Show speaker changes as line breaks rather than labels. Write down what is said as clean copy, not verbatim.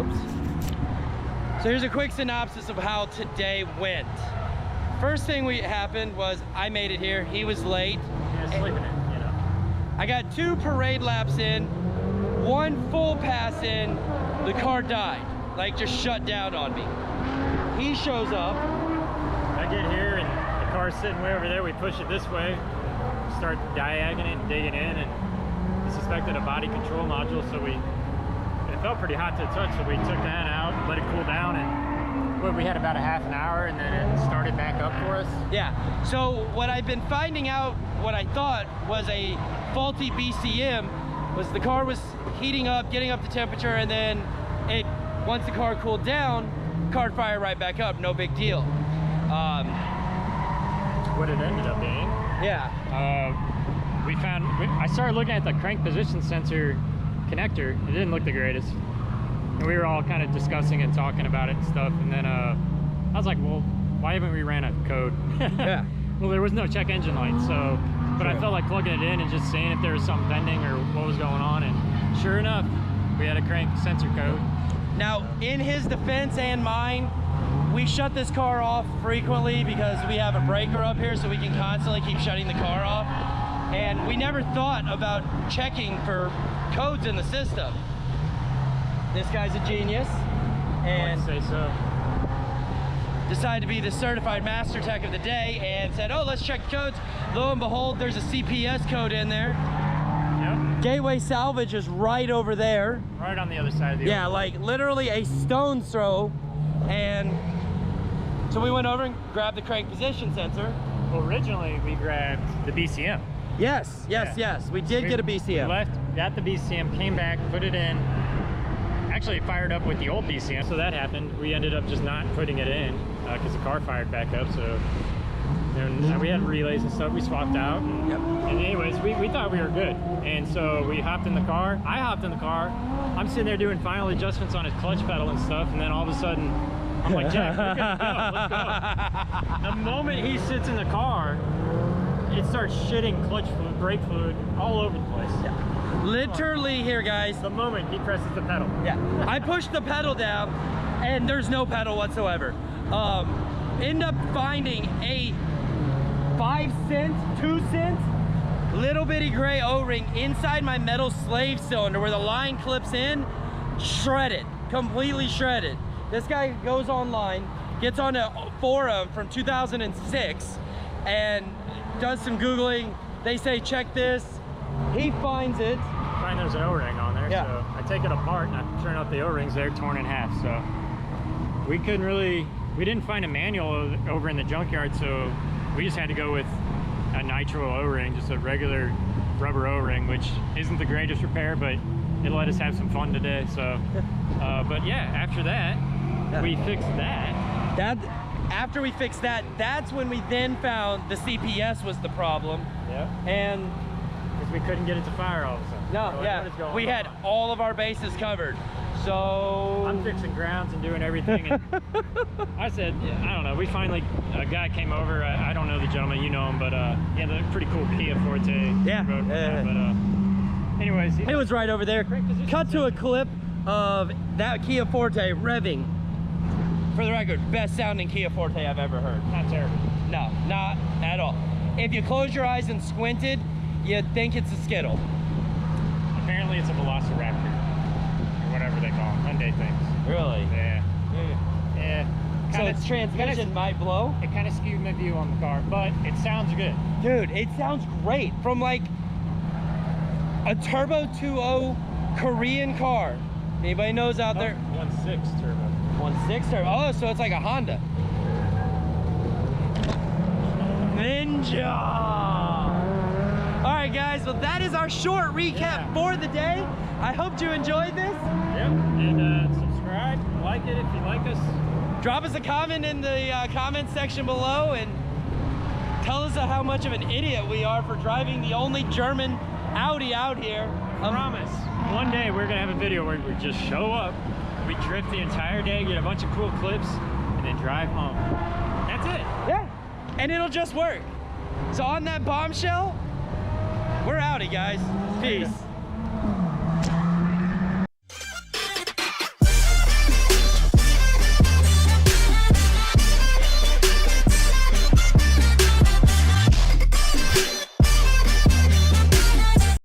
Oops. So here's a quick synopsis of how today went. First thing happened was I made it here. He was late.
Yeah, sleeping in, you know.
I got 2 parade laps in, 1 full pass in, the car died. Like, just shut down on me. He shows up.
I get here and the car's sitting way over there. We push it this way, start diagging it and digging in, and we suspected a body control module, so it felt pretty hot to the touch, so we took that out, let it cool down, and we had about a half an hour, and then it started back up for us.
Yeah, so what I've been finding out, what I thought was a faulty BCM, was the car was heating up, getting up to temperature, and then once the car cooled down, car'd fire right back up, no big deal.
What it ended up being.
Yeah.
I started looking at the crank position sensor connector. It didn't look the greatest. And we were all kind of discussing and talking about it and stuff. And then I was like, well, why haven't we ran a code?
Yeah.
Well, there was no check engine light, so, but I felt like plugging it in and just seeing if there was something bending or what was going on. And sure enough, we had a crank sensor code.
Now, in his defense and mine, we shut this car off frequently because we have a breaker up here, so we can constantly keep shutting the car off. And we never thought about checking for codes in the system. This guy's a genius, and
I'd say so.
decided to be the certified master tech of the day and said, oh, let's check codes. Lo and behold, there's a CPS code in there.
Yep.
Gateway salvage is right over there.
Right on the other side of the
Yeah, like literally a stone's throw. And so we went over and grabbed the crank position sensor.
Well, originally we grabbed the BCM.
Yes, we did get a BCM.
We left, got the BCM, came back, put it in. Actually, it fired up with the old BCM, so that happened. We ended up just not putting it in because the car fired back up. So and we had relays and stuff we swapped out. And, and anyways, we thought we were good. And so we hopped in the car. I hopped in the car. I'm sitting there doing final adjustments on his clutch pedal and stuff. And then all of a sudden, I'm like, Jack, we're good to go, let's go. The moment he sits in the car, it starts shitting clutch fluid, brake fluid all over the place.
Yeah. Literally here, guys.
The moment he presses the pedal.
Yeah. I pushed the pedal down and there's no pedal whatsoever. End up finding a 5 cent, 2 cent, little bitty gray O-ring inside my metal slave cylinder where the line clips in, shredded, completely shredded. This guy goes online, gets on a forum from 2006 and does some Googling. They say, check this. He finds it.
I find there's an O-ring on there,
yeah.
So I take it apart and I turn out the O-rings there torn in half. So we didn't find a manual over in the junkyard, so we just had to go with a nitro O-ring, just a regular rubber O-ring, which isn't the greatest repair, but it let us have some fun today. So, but yeah, after that, we fixed that.
After we fixed that, that's when we then found the CPS was the problem.
Yeah.
And
because we couldn't get it to fire all of a sudden.
No,
like,
yeah, we had all of our bases covered. So
I'm fixing grounds and doing everything. And I said, I don't know. We finally, a guy came over. I don't know the gentleman, you know him, but yeah, they're pretty cool Kia Forte.
Yeah.
But anyways,
it was right over there. Cut to a clip of that Kia Forte revving. For the record, best sounding Kia Forte I've ever heard.
Not terrible.
No, not at all. If you close your eyes and squinted, you'd think it's a Skittle.
Apparently it's a Velociraptor, or whatever they call them, Hyundai things.
Really?
Yeah. Yeah.
So its transmission might blow?
It kind of skewed my view on the car, but it sounds good.
Dude, it sounds great. From like a turbo 2.0 Korean car. Anybody knows out there?
1.6 turbo.
1.6 turbo. Oh, so it's like a Honda. Ninja. All right, guys. Well, that is our short recap for the day. I hope you enjoyed this.
Yep. And subscribe, like it if you like us.
Drop us a comment in the comment section below and tell us how much of an idiot we are for driving the only German Audi out here.
I promise. One day we're gonna have a video where we just show up, we drift the entire day, get a bunch of cool clips, and then drive home. That's it.
Yeah, and it'll just work. So on that bombshell, we're outie, guys. Peace.